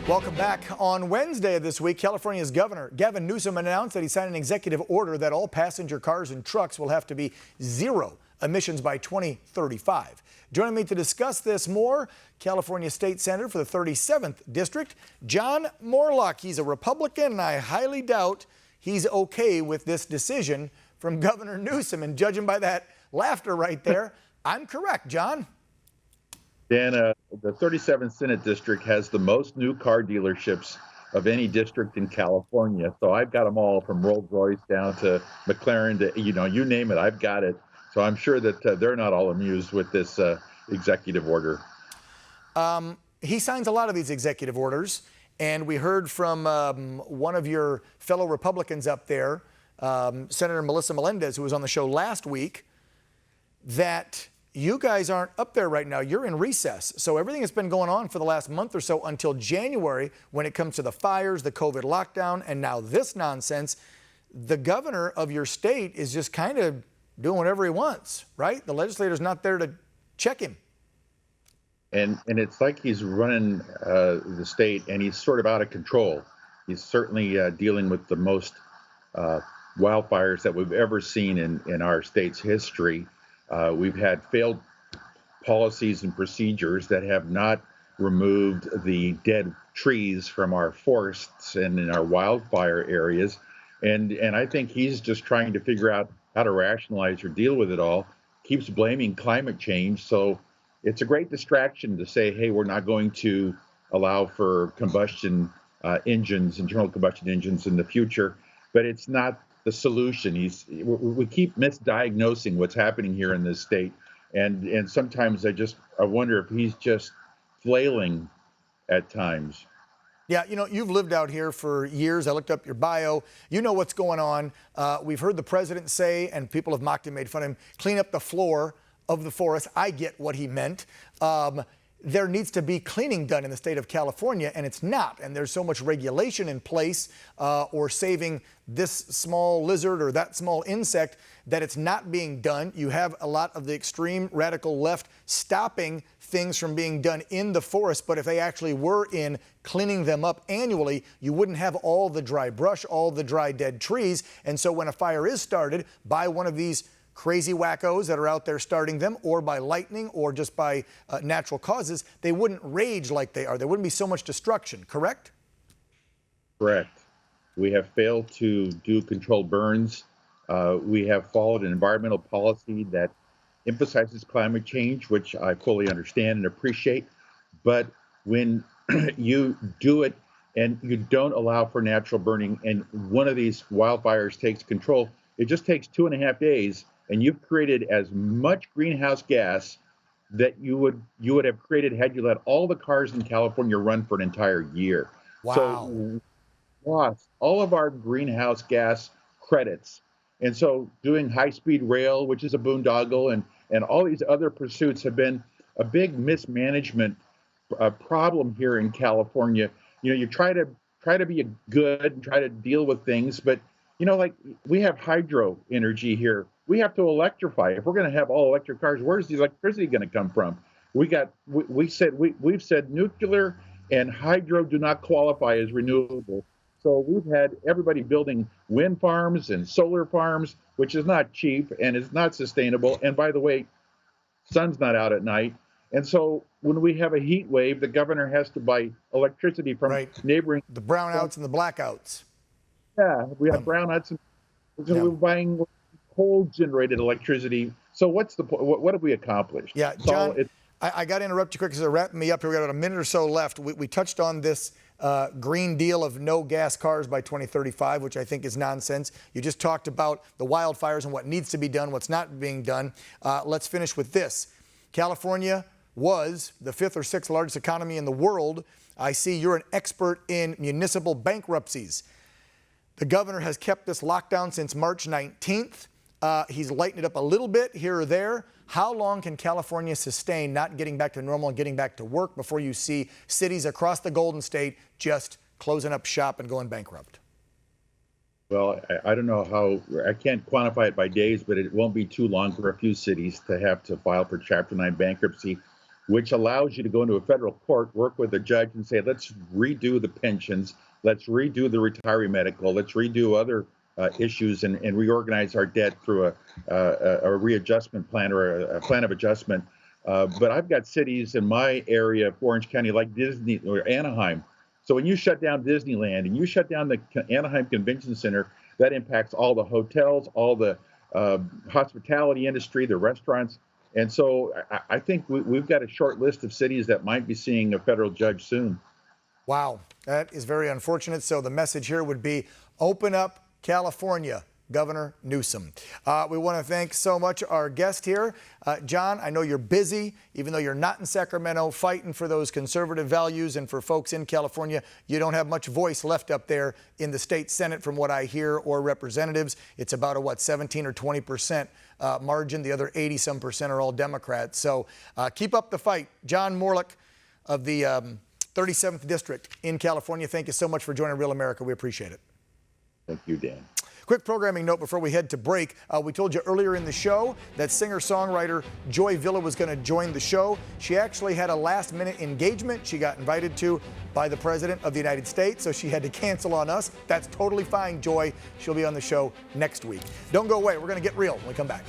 Welcome back. On Wednesday of this week, California's Governor Gavin Newsom announced that he signed an executive order that all passenger cars and trucks will have to be zero emissions by 2035. Joining me to discuss this more, California State Senator for the 37th District, John Moorlach. He's a Republican, and I highly doubt he's okay with this decision from Governor Newsom. And judging by that laughter right there, I'm correct, John. Dan, the 37th Senate District has the most new car dealerships of any district in California. So I've got them all from Rolls-Royce down to McLaren to, you name it, I've got it. So I'm sure that they're not all amused with this executive order. He signs a lot of these executive orders, and we heard from one of your fellow Republicans up there, Senator Melissa Melendez, who was on the show last week, that you guys aren't up there right now. You're in recess. So everything that's been going on for the last month or so until January, when it comes to the fires, the COVID lockdown, and now this nonsense, the governor of your state is just kind of doing whatever he wants, right? The legislator's not there to check him. And it's like he's running the state, and he's sort of out of control. He's certainly dealing with the most wildfires that we've ever seen in our state's history. We've had failed policies and procedures that have not removed the dead trees from our forests and in our wildfire areas. And I think he's just trying to figure out how to rationalize or deal with it all, keeps blaming climate change. So it's a great distraction to say, hey, we're not going to allow for combustion engines, internal combustion engines in the future, but it's not the solution. We keep misdiagnosing what's happening here in this state, and sometimes I wonder if he's just flailing at times. Yeah, you've lived out here for years. I looked up your bio. You know what's going on. We've heard the president say, and people have mocked him, made fun of him, clean up the floor of the forest. I get what he meant. There needs to be cleaning done in the state of California, and it's not. And there's so much regulation in place or saving this small lizard or that small insect that it's not being done. You have a lot of the extreme radical left stopping things from being done in the forest. But if they actually were in cleaning them up annually, you wouldn't have all the dry brush, all the dry dead trees. And so when a fire is started by one of these crazy wackos that are out there starting them, or by lightning, or just by natural causes, they wouldn't rage like they are. There wouldn't be so much destruction, correct? Correct. We have failed to do controlled burns. We have followed an environmental policy that emphasizes climate change, which I fully understand and appreciate. But when you do it and you don't allow for natural burning, and one of these wildfires takes control, it just takes 2.5 days, and you've created as much greenhouse gas that you would have created had you let all the cars in California run for an entire year. Wow. So lost all of our greenhouse gas credits. And so doing high-speed rail, which is a boondoggle, and all these other pursuits have been a big mismanagement problem here in California. You try to be good and try to deal with things, but like we have hydro energy here. We have to electrify. If we're going to have all electric cars, where's the electricity going to come from? We've said nuclear and hydro do not qualify as renewable. So we've had everybody building wind farms and solar farms, which is not cheap and is not sustainable. And by the way, sun's not out at night. And so when we have a heat wave, the governor has to buy electricity from neighboring. The brownouts and the blackouts. Yeah, we have brownouts, and so we're buying coal-generated electricity. So what's the point? What have we accomplished? Yeah, John, I got to interrupt you quick because they're wrapping me up here. We've got about a minute or so left. We touched on this Green Deal of no gas cars by 2035, which I think is nonsense. You just talked about the wildfires and what needs to be done, what's not being done. Let's finish with this. California was the 5th or 6th largest economy in the world. I see you're an expert in municipal bankruptcies. The governor has kept this lockdown since March 19th. He's lightened it up a little bit here or there. How long can California sustain not getting back to normal and getting back to work before you see cities across the Golden State just closing up shop and going bankrupt? Well, I don't know how, I can't quantify it by days, but it won't be too long for a few cities to have to file for Chapter 9 bankruptcy. which allows you to go into a federal court, work with a judge, and say, let's redo the pensions, let's redo the retiree medical, let's redo other issues and reorganize our debt through a readjustment plan or a plan of adjustment. But I've got cities in my area of Orange County like Disney or Anaheim. So when you shut down Disneyland and you shut down the Anaheim Convention Center, that impacts all the hotels, all the hospitality industry, the restaurants. And so I think we've got a short list of cities that might be seeing a federal judge soon. Wow, that is very unfortunate. So the message here would be open up California, Governor Newsom. We want to thank so much our guest here. John, I know you're busy, even though you're not in Sacramento, fighting for those conservative values, and for folks in California, you don't have much voice left up there in the state Senate from what I hear, or representatives. It's about a, 17 or 20% margin. The other 80-some% are all Democrats. So keep up the fight. John Moorlach of the 37th District in California, thank you so much for joining Real America. We appreciate it. Thank you, Dan. Quick programming note before we head to break. We told you earlier in the show that singer-songwriter Joy Villa was going to join the show. She actually had a last-minute engagement she got invited to by the President of the United States, so she had to cancel on us. That's totally fine, Joy. She'll be on the show next week. Don't go away. We're going to get real when we come back.